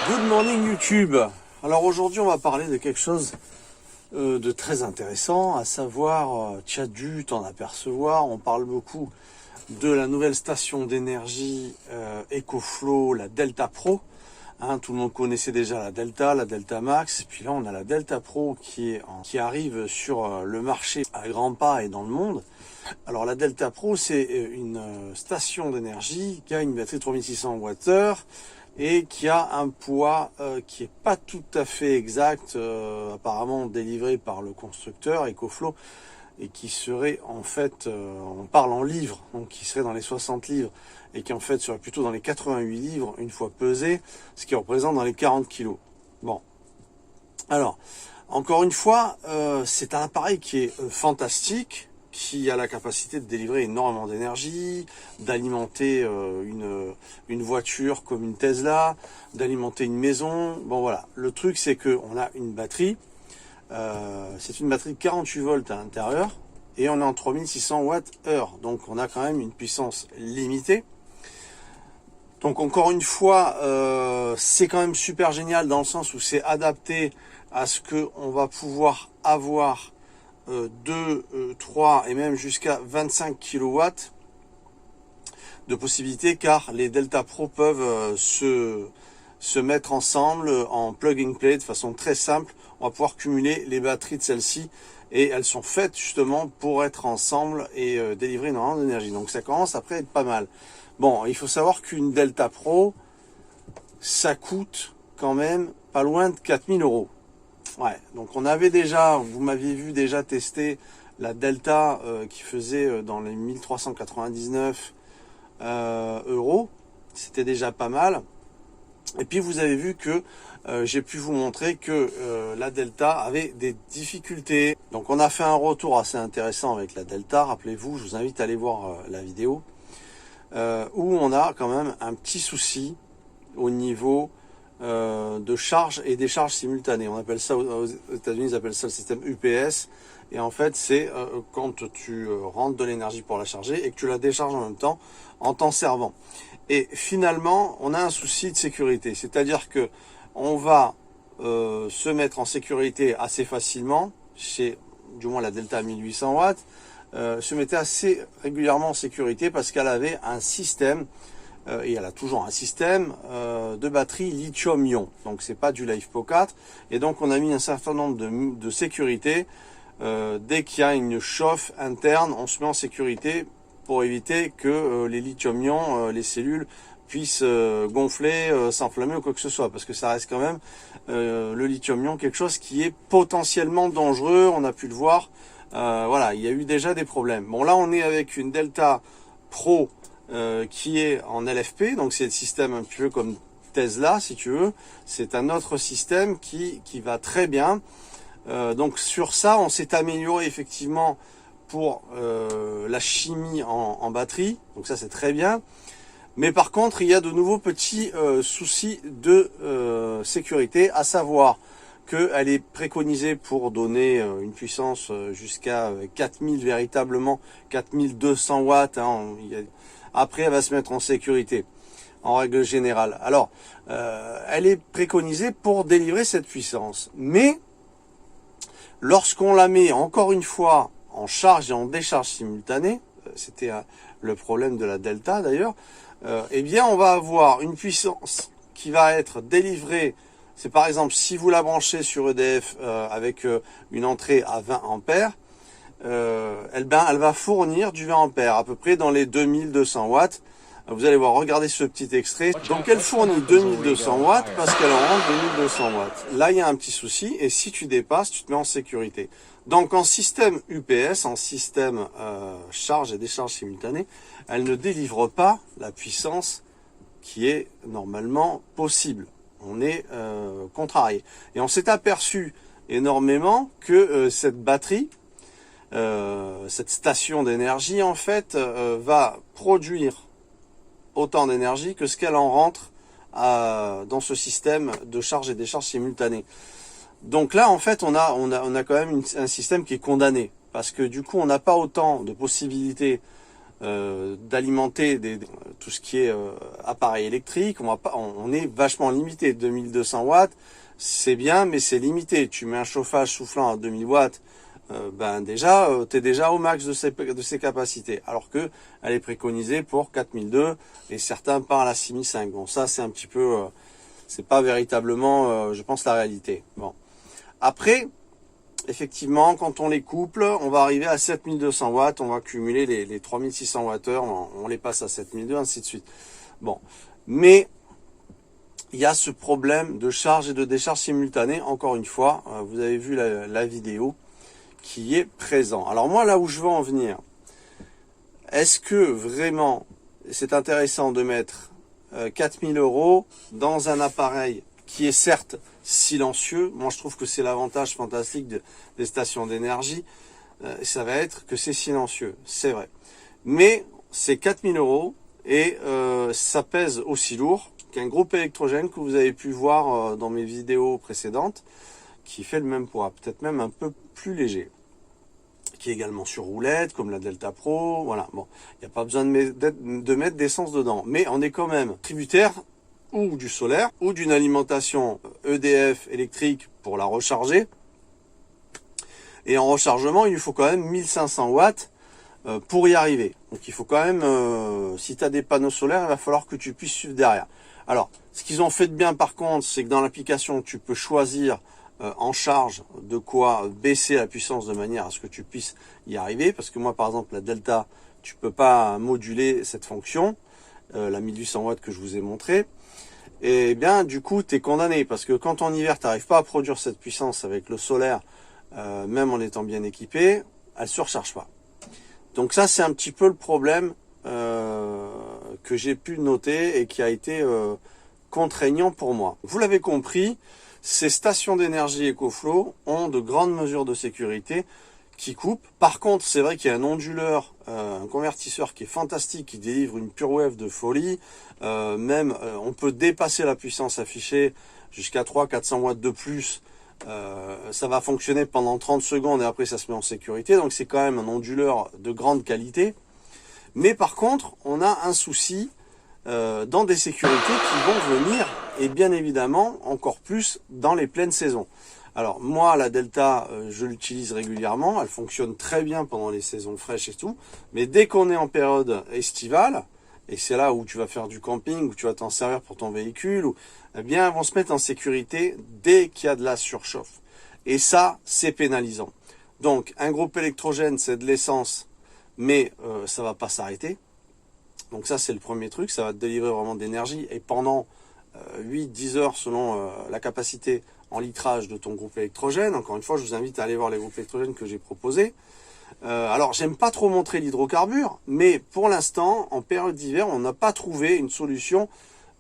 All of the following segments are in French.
Good morning YouTube. Alors aujourd'hui on va parler de quelque chose de très intéressant, à savoir, tu as dû t'en apercevoir, on parle beaucoup de la nouvelle station d'énergie EcoFlow, la Delta Pro. Tout le monde connaissait déjà la Delta Max, puis là on a la Delta Pro qui arrive sur le marché à grands pas et dans le monde. Alors la Delta Pro, c'est une station d'énergie qui a une batterie de 3600 Wh et qui a un poids qui est pas tout à fait exact, apparemment délivré par le constructeur EcoFlow, et qui serait en fait, on parle en livres, donc qui serait dans les 60 livres, et qui en fait serait plutôt dans les 88 livres une fois pesé, ce qui représente dans les 40 kilos. Bon, alors, encore une fois, c'est un appareil qui est fantastique, qui a la capacité de délivrer énormément d'énergie, d'alimenter une voiture comme une Tesla, d'alimenter une maison. Bon voilà, le truc c'est que on a une batterie, c'est une batterie de 48 volts à l'intérieur, et on est en 3600 Wh, donc on a quand même une puissance limitée. Donc encore une fois, c'est quand même super génial dans le sens où c'est adapté à ce que on va pouvoir avoir 2, 3 et même jusqu'à 25 kW de possibilités, car les Delta Pro peuvent se mettre ensemble en plug and play de façon très simple. On va pouvoir cumuler les batteries de celles-ci et elles sont faites justement pour être ensemble et délivrer énormément d'énergie. Donc ça commence après à être pas mal. Bon, il faut savoir qu'une Delta Pro, ça coûte quand même pas loin de 4000 €. Ouais, donc on avait déjà, vous m'aviez vu déjà tester la Delta qui faisait dans les 1399 €. C'était déjà pas mal. Et puis vous avez vu que j'ai pu vous montrer que la Delta avait des difficultés. Donc on a fait un retour assez intéressant avec la Delta. Rappelez-vous, je vous invite à aller voir la vidéo où on a quand même un petit souci au niveau de charge et décharge simultanée. On appelle ça, aux États-Unis, ils appellent ça le système UPS. Et en fait, c'est quand tu rentres de l'énergie pour la charger et que tu la décharges en même temps en t'en servant. Et finalement, on a un souci de sécurité. C'est-à-dire que on va se mettre en sécurité assez facilement, chez du moins la Delta 1800 watts, se mettait assez régulièrement en sécurité parce qu'elle avait un système, et elle a toujours un système de batterie lithium-ion. Donc c'est pas du LiFePO4. Et donc on a mis un certain nombre de sécurités. Dès qu'il y a une chauffe interne, on se met en sécurité pour éviter que les lithium-ion, les cellules puissent gonfler, s'enflammer ou quoi que ce soit. Parce que ça reste quand même le lithium-ion quelque chose qui est potentiellement dangereux. On a pu le voir. Voilà, il y a eu déjà des problèmes. Bon, là on est avec une Delta Pro qui est en LFP, donc c'est le système un peu comme Tesla si tu veux. C'est un autre système qui va très bien. Donc sur ça, on s'est amélioré effectivement pour la chimie en batterie. Donc ça c'est très bien. Mais par contre, il y a de nouveaux petits soucis de sécurité, à savoir qu'elle est préconisée pour donner une puissance jusqu'à 4000 véritablement, 4200 watts. Après, elle va se mettre en sécurité, en règle générale. Alors, elle est préconisée pour délivrer cette puissance. Mais, lorsqu'on la met, encore une fois, en charge et en décharge simultanée, c'était le problème de la Delta d'ailleurs, eh bien, on va avoir une puissance qui va être délivrée. C'est par exemple, si vous la branchez sur EDF avec une entrée à 20 ampères, elle va fournir du 20 ampères, à peu près dans les 2200 watts. Vous allez voir, regardez ce petit extrait. Donc elle fournit 2200 watts parce qu'elle en rentre 2200 watts. Là, il y a un petit souci, et si tu dépasses, tu te mets en sécurité. Donc en système UPS, en système charge et décharge simultanée, elle ne délivre pas la puissance qui est normalement possible. On est contrarié. Et on s'est aperçu énormément que cette batterie, cette station d'énergie en fait, va produire autant d'énergie que ce qu'elle en rentre dans ce système de charge et décharge simultanée. Donc là en fait on a quand même un système qui est condamné, parce que du coup on n'a pas autant de possibilités d'alimenter tout ce qui est appareil électrique. On est vachement limité. 2200 watts, c'est bien, mais c'est limité. Tu mets un chauffage soufflant à 2000 watts, ben déjà, tu es déjà au max de ses capacités. Alors que elle est préconisée pour 4002 et certains parlent à 6005. Bon, ça c'est un petit peu, c'est pas véritablement, je pense, la réalité. Bon, après. Effectivement, quand on les couple, on va arriver à 7200 watts, on va cumuler les 3600 Wh, on les passe à 7002, ainsi de suite. Bon, mais il y a ce problème de charge et de décharge simultanée, encore une fois, vous avez vu la vidéo qui est présent. Alors moi, là où je veux en venir, est-ce que vraiment c'est intéressant de mettre 4000 € dans un appareil qui est certes silencieux? Moi je trouve que c'est l'avantage fantastique des stations d'énergie, ça va être que c'est silencieux, c'est vrai, mais c'est 4000 € et ça pèse aussi lourd qu'un groupe électrogène que vous avez pu voir dans mes vidéos précédentes, qui fait le même poids, peut-être même un peu plus léger, qui est également sur roulette comme la Delta Pro. Voilà, bon, il n'y a pas besoin de mettre d'essence dedans, mais on est quand même tributaire ou du solaire, ou d'une alimentation EDF électrique pour la recharger. Et en rechargement, il lui faut quand même 1500 watts pour y arriver. Donc il faut quand même, si tu as des panneaux solaires, il va falloir que tu puisses suivre derrière. Alors, ce qu'ils ont fait de bien par contre, c'est que dans l'application, tu peux choisir en charge de quoi baisser la puissance de manière à ce que tu puisses y arriver. Parce que moi, par exemple, la Delta, tu peux pas moduler cette fonction, la 1800 watts que je vous ai montré. Et bien du coup tu es condamné, parce que quand en hiver tu n'arrives pas à produire cette puissance avec le solaire, même en étant bien équipé, elle ne se recharge pas. Donc ça c'est un petit peu le problème que j'ai pu noter et qui a été contraignant pour moi. Vous l'avez compris, ces stations d'énergie EcoFlow ont de grandes mesures de sécurité qui coupent. Par contre, c'est vrai qu'il y a un onduleur, un convertisseur qui est fantastique, qui délivre une pure wave de folie. On peut dépasser la puissance affichée jusqu'à 300-400 watts de plus. Ça va fonctionner pendant 30 secondes et après ça se met en sécurité. Donc c'est quand même un onduleur de grande qualité. Mais par contre, on a un souci dans des sécurités qui vont venir, et bien évidemment encore plus dans les pleines saisons. Alors moi la Delta, je l'utilise régulièrement, elle fonctionne très bien pendant les saisons fraîches et tout, mais dès qu'on est en période estivale, et c'est là où tu vas faire du camping, où tu vas t'en servir pour ton véhicule, eh bien elles vont se mettre en sécurité dès qu'il y a de la surchauffe. Et ça, c'est pénalisant. Donc un groupe électrogène, c'est de l'essence, mais ça va pas s'arrêter. Donc ça c'est le premier truc, ça va te délivrer vraiment d'énergie, et pendant 8-10 heures selon la capacité en litrage de ton groupe électrogène. Encore une fois, je vous invite à aller voir les groupes électrogènes que j'ai proposés. Alors, j'aime pas trop montrer l'hydrocarbure, mais pour l'instant, en période d'hiver, on n'a pas trouvé une solution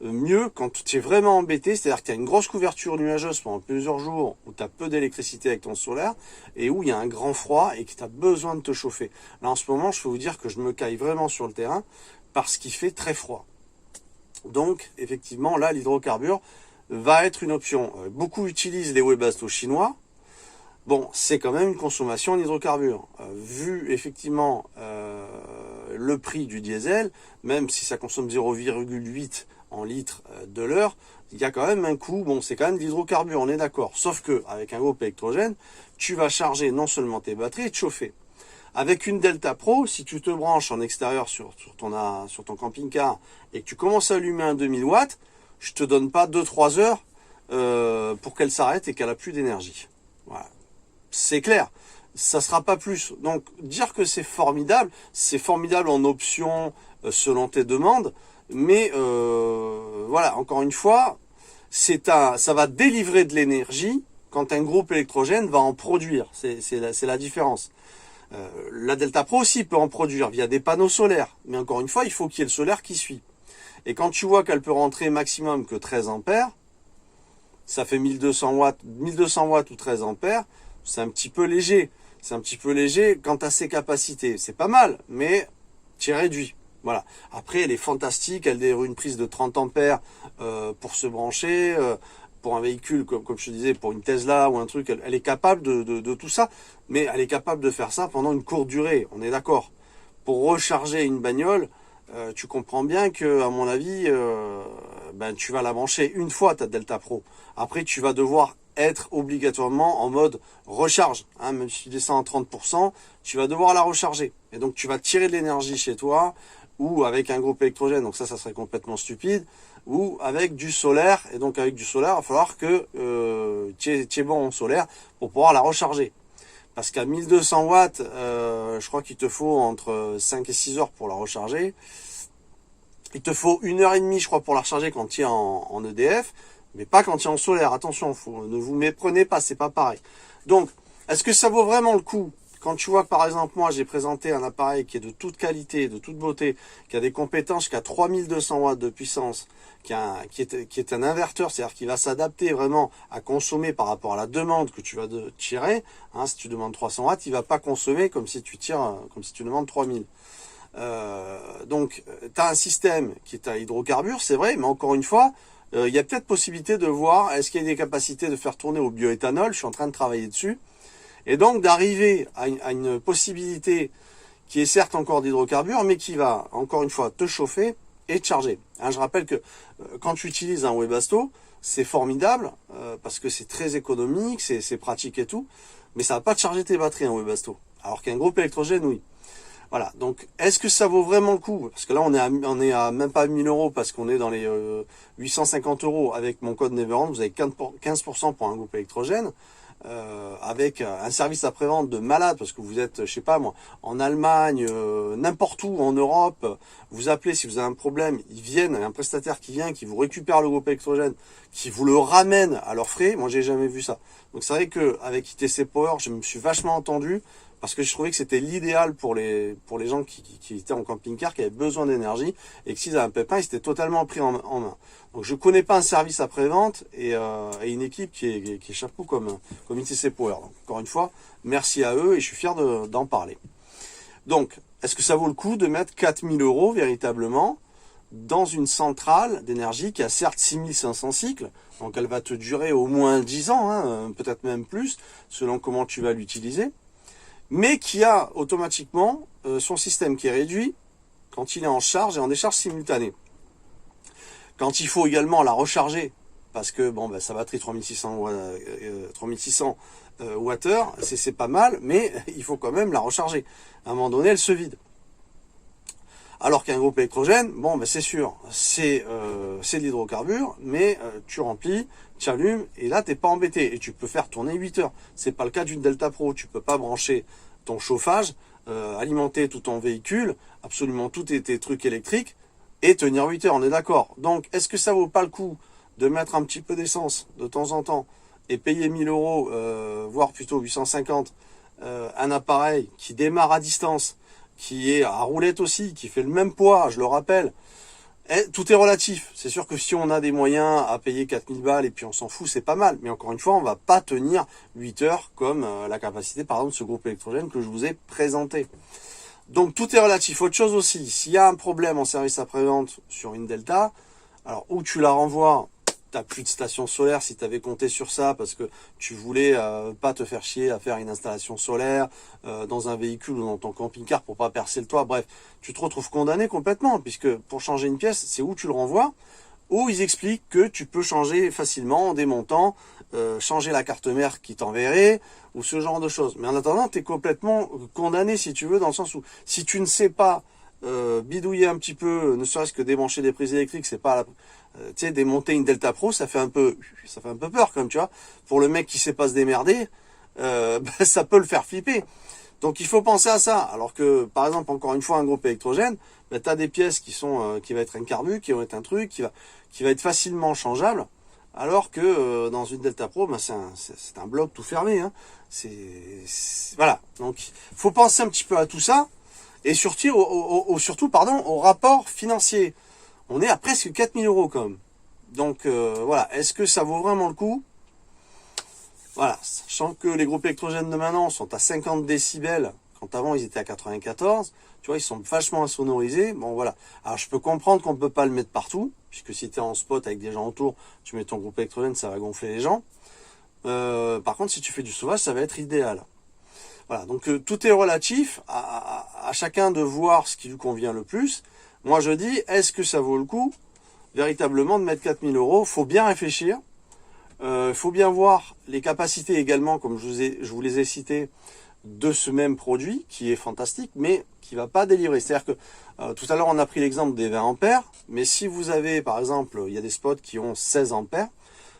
mieux quand tu es vraiment embêté, c'est-à-dire que tu as une grosse couverture nuageuse pendant plusieurs jours, où tu as peu d'électricité avec ton solaire, et où il y a un grand froid et que tu as besoin de te chauffer. Là, en ce moment, je peux vous dire que je me caille vraiment sur le terrain, parce qu'il fait très froid. Donc, effectivement, là, l'hydrocarbure va être une option. Beaucoup utilisent les Webasto chinois. Bon, c'est quand même une consommation en hydrocarbures. Vu effectivement le prix du diesel, même si ça consomme 0,8 en litres de l'heure, il y a quand même un coût. Bon, c'est quand même de l'hydrocarbure, on est d'accord. Sauf que avec un groupe électrogène, tu vas charger non seulement tes batteries et te chauffer. Avec une Delta Pro, si tu te branches en extérieur sur ton camping-car et que tu commences à allumer un 2000 watts, je te donne pas 2-3 heures pour qu'elle s'arrête et qu'elle a plus d'énergie. Voilà. C'est clair, ça sera pas plus. Donc dire que c'est formidable en option selon tes demandes, mais voilà, encore une fois, ça va délivrer de l'énergie quand un groupe électrogène va en produire. C'est la différence. La Delta Pro aussi peut en produire via des panneaux solaires, mais encore une fois, il faut qu'il y ait le solaire qui suit. Et quand tu vois qu'elle peut rentrer maximum que 13 ampères, ça fait 1200 watts ou 13 ampères, c'est un petit peu léger. C'est un petit peu léger quant à ses capacités. C'est pas mal, mais tu es réduit. Voilà. Après, elle est fantastique, elle délivre une prise de 30 ampères pour se brancher. Pour un véhicule, comme je te disais, pour une Tesla ou un truc, elle est capable de tout ça, mais elle est capable de faire ça pendant une courte durée, on est d'accord. pour recharger une bagnole, tu comprends bien que, à mon avis, tu vas la brancher une fois ta Delta Pro. Après, tu vas devoir être obligatoirement en mode recharge. Hein, même si tu descends à 30%, tu vas devoir la recharger. Et donc, tu vas tirer de l'énergie chez toi, ou avec un groupe électrogène, donc ça serait complètement stupide, ou avec du solaire. Et donc, avec du solaire, il va falloir que tu es bon en solaire pour pouvoir la recharger. Parce qu'à 1200 watts, je crois qu'il te faut entre 5 et 6 heures pour la recharger. Il te faut 1h30, je crois, pour la recharger quand tu es en EDF, mais pas quand tu es en solaire. Attention, ne vous méprenez pas, c'est pas pareil. Donc, est-ce que ça vaut vraiment le coup? Quand tu vois que, par exemple, moi, j'ai présenté un appareil qui est de toute qualité, de toute beauté, qui a des compétences jusqu'à 3200 watts de puissance, qui est un inverteur, c'est-à-dire qui va s'adapter vraiment à consommer par rapport à la demande que tu vas tirer. Hein, si tu demandes 300 watts, il va pas consommer comme si tu demandes 3000. Donc, tu as un système qui est à hydrocarbures, c'est vrai, mais encore une fois, il y a peut-être possibilité de voir, est-ce qu'il y a des capacités de faire tourner au bioéthanol? Je suis en train de travailler dessus. Et donc, d'arriver à une possibilité qui est certes encore d'hydrocarbures, mais qui va, encore une fois, te chauffer et te charger. Hein, je rappelle que quand tu utilises un Webasto, c'est formidable, parce que c'est très économique, c'est pratique et tout, mais ça va pas te charger tes batteries, un Webasto. Alors qu'un groupe électrogène, oui. Voilà, donc est-ce que ça vaut vraiment le coup? Parce que là, on est à même pas 1000 euros, parce qu'on est dans les 850 euros avec mon code Neverland. Vous avez 15% pour un groupe électrogène, avec un service après-vente de malade, parce que vous êtes, je sais pas moi, en Allemagne, n'importe où en Europe, vous appelez si vous avez un problème, ils viennent, un prestataire qui vient, qui vous récupère le groupe électrogène, qui vous le ramène à leurs frais. Moi, j'ai jamais vu ça. Donc c'est vrai que avec ITC Power, je me suis vachement entendu, parce que je trouvais que c'était l'idéal pour les gens qui étaient en camping-car, qui avaient besoin d'énergie, et que s'ils avaient un pépin, ils étaient totalement pris en main. Donc je connais pas un service après-vente et une équipe qui est chapeau comme ITC Power. Donc, encore une fois, merci à eux et je suis fier d'en parler. Donc, est-ce que ça vaut le coup de mettre 4000 euros véritablement dans une centrale d'énergie qui a certes 6500 cycles, donc elle va te durer au moins 10 ans, hein, peut-être même plus, selon comment tu vas l'utiliser, mais qui a automatiquement son système qui est réduit quand il est en charge et en décharge simultanée. Quand il faut également la recharger, parce que bon, sa batterie 3600 Wh, c'est pas mal, mais il faut quand même la recharger. À un moment donné, elle se vide. Alors qu'un groupe électrogène, c'est sûr, c'est de l'hydrocarbure, mais tu remplis, tu allumes, et là, t'es pas embêté. Et tu peux faire tourner 8 heures. C'est pas le cas d'une Delta Pro. Tu peux pas brancher ton chauffage, alimenter tout ton véhicule, absolument tous tes trucs électriques, et tenir 8 heures, on est d'accord. Donc, est-ce que ça vaut pas le coup de mettre un petit peu d'essence de temps en temps, et payer 1000 euros, voire plutôt 850, un appareil qui démarre à distance, qui est à roulette aussi, qui fait le même poids, je le rappelle. Tout est relatif. C'est sûr que si on a des moyens à payer 4000 balles et puis on s'en fout, c'est pas mal. Mais encore une fois, on va pas tenir 8 heures comme la capacité, par exemple, de ce groupe électrogène que je vous ai présenté. Donc tout est relatif. Autre chose aussi, s'il y a un problème en service après-vente sur une Delta, alors où tu la renvoies, t'as plus de station solaire si tu avais compté sur ça parce que tu voulais pas te faire chier à faire une installation solaire dans un véhicule ou dans ton camping-car pour pas percer le toit. Bref, tu te retrouves condamné complètement puisque pour changer une pièce, c'est où tu le renvoies, où ils expliquent que tu peux changer facilement en démontant, changer la carte mère qui t'enverrait ou ce genre de choses. Mais en attendant, tu es complètement condamné si tu veux, dans le sens où si tu ne sais pas bidouiller un petit peu, ne serait-ce que débrancher des prises électriques, c'est pas tu sais, démonter une Delta Pro, ça fait un peu peur quand même, tu vois. Pour le mec qui sait pas se démerder, ça peut le faire flipper. Donc il faut penser à ça. Alors que, par exemple, encore une fois, un groupe électrogène, tu as des pièces qui va être un carbu, qui vont être un truc, qui va être facilement changeable. Alors que dans une Delta Pro, c'est un bloc tout fermé. Hein. Voilà. Donc faut penser un petit peu à tout ça. Et surtout, au rapport financier. On est à presque 4000 euros quand même. Donc voilà, est-ce que ça vaut vraiment le coup? Voilà, sachant que les groupes électrogènes de maintenant sont à 50 décibels, quand avant ils étaient à 94, tu vois, ils sont vachement insonorisés. Bon voilà, alors je peux comprendre qu'on ne peut pas le mettre partout, puisque si tu es en spot avec des gens autour, tu mets ton groupe électrogène, ça va gonfler les gens. Par contre, si tu fais du sauvage, ça va être idéal. Voilà, donc tout est relatif à chacun de voir ce qui lui convient le plus. Moi, je dis, est-ce que ça vaut le coup véritablement de mettre 4000 €? Faut bien réfléchir. Faut bien voir les capacités également, comme je vous les ai citées, de ce même produit qui est fantastique, mais qui va pas délivrer. C'est-à-dire que tout à l'heure, on a pris l'exemple des 20 ampères, mais si vous avez, par exemple, il y a des spots qui ont 16 ampères,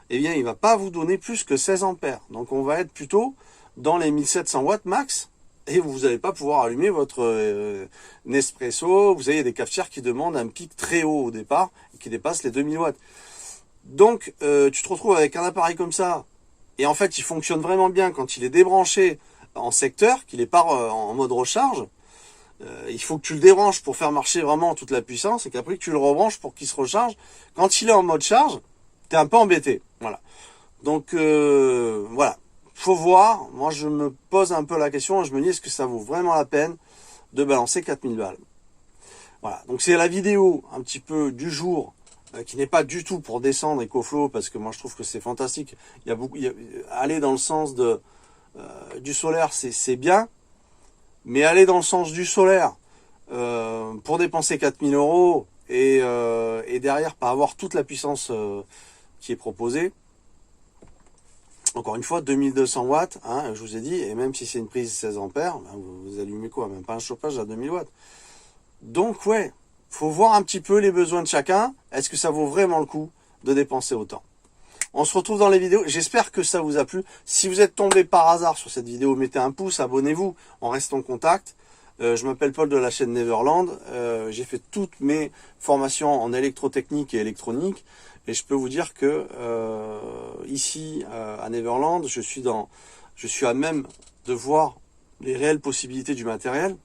eh bien, il va pas vous donner plus que 16 ampères. Donc, on va être plutôt dans les 1700 watts max, et vous n'allez pas pouvoir allumer votre Nespresso. Vous avez des cafetières qui demandent un pic très haut au départ, et qui dépasse les 2000 watts. Donc, tu te retrouves avec un appareil comme ça, et en fait, il fonctionne vraiment bien quand il est débranché en secteur, qu'il est pas en mode recharge. Il faut que tu le débranches pour faire marcher vraiment toute la puissance, et qu'après que tu le rebranches pour qu'il se recharge. Quand il est en mode charge, tu es un peu embêté. Voilà. Donc, voilà. Faut voir. Moi, je me pose un peu la question, et je me dis, est-ce que ça vaut vraiment la peine de balancer 4000 balles? Voilà. Donc, c'est la vidéo un petit peu du jour, qui n'est pas du tout pour descendre EcoFlow, parce que moi je trouve que c'est fantastique. Aller dans le sens du solaire, c'est bien, mais aller dans le sens du solaire pour dépenser 4000 € et derrière pas avoir toute la puissance qui est proposée. Encore une fois, 2200 watts, hein, je vous ai dit, et même si c'est une prise 16 ampères, ben vous allumez quoi? Même pas un chauffage à 2000 watts. Donc ouais, faut voir un petit peu les besoins de chacun. Est-ce que ça vaut vraiment le coup de dépenser autant? On se retrouve dans les vidéos. J'espère que ça vous a plu. Si vous êtes tombé par hasard sur cette vidéo, mettez un pouce, abonnez-vous, on reste en contact. Je m'appelle Paul de la chaîne Neverland. J'ai fait toutes mes formations en électrotechnique et électronique. Et je peux vous dire que ici à Neverland, je suis à même de voir les réelles possibilités du matériel.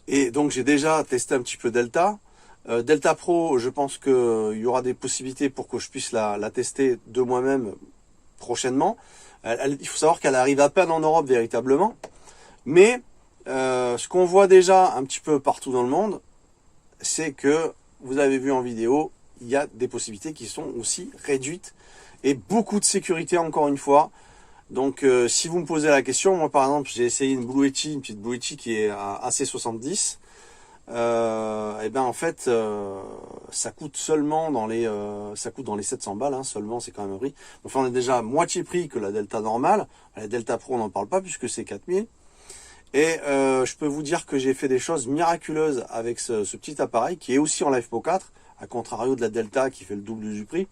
Et donc j'ai déjà testé un petit peu Delta. Delta Pro, je pense qu'il y aura des possibilités pour que je puisse la tester de moi-même prochainement. Il faut savoir qu'elle arrive à peine en Europe véritablement. Mais ce qu'on voit déjà un petit peu partout dans le monde, c'est que, vous avez vu en vidéo, il y a des possibilités qui sont aussi réduites. Et beaucoup de sécurité encore une fois. Donc si vous me posez la question, moi par exemple j'ai essayé une petite Blue Yeti qui est à AC70, et ben en fait ça coûte seulement dans les 700 balles, hein, seulement, c'est quand même un prix. Enfin on est déjà à moitié prix que la Delta normale, la Delta Pro on n'en parle pas puisque c'est 4000. Et je peux vous dire que j'ai fait des choses miraculeuses avec ce petit appareil qui est aussi en LivePro 4, à contrario de la Delta qui fait le double du prix.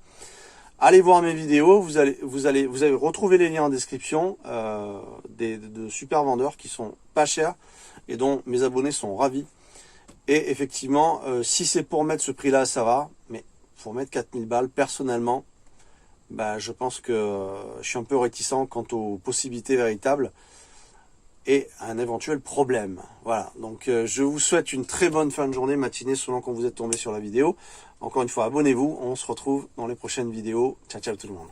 Allez voir mes vidéos, vous allez retrouver les liens en description de super vendeurs qui sont pas chers et dont mes abonnés sont ravis. Et effectivement, si c'est pour mettre ce prix-là, ça va, mais pour mettre 4000 balles, personnellement, bah, je pense que je suis un peu réticent quant aux possibilités véritables et à un éventuel problème. Voilà, donc je vous souhaite une très bonne fin de journée, matinée, selon quand vous êtes tombé sur la vidéo. Encore une fois, abonnez-vous, on se retrouve dans les prochaines vidéos. Ciao, ciao tout le monde.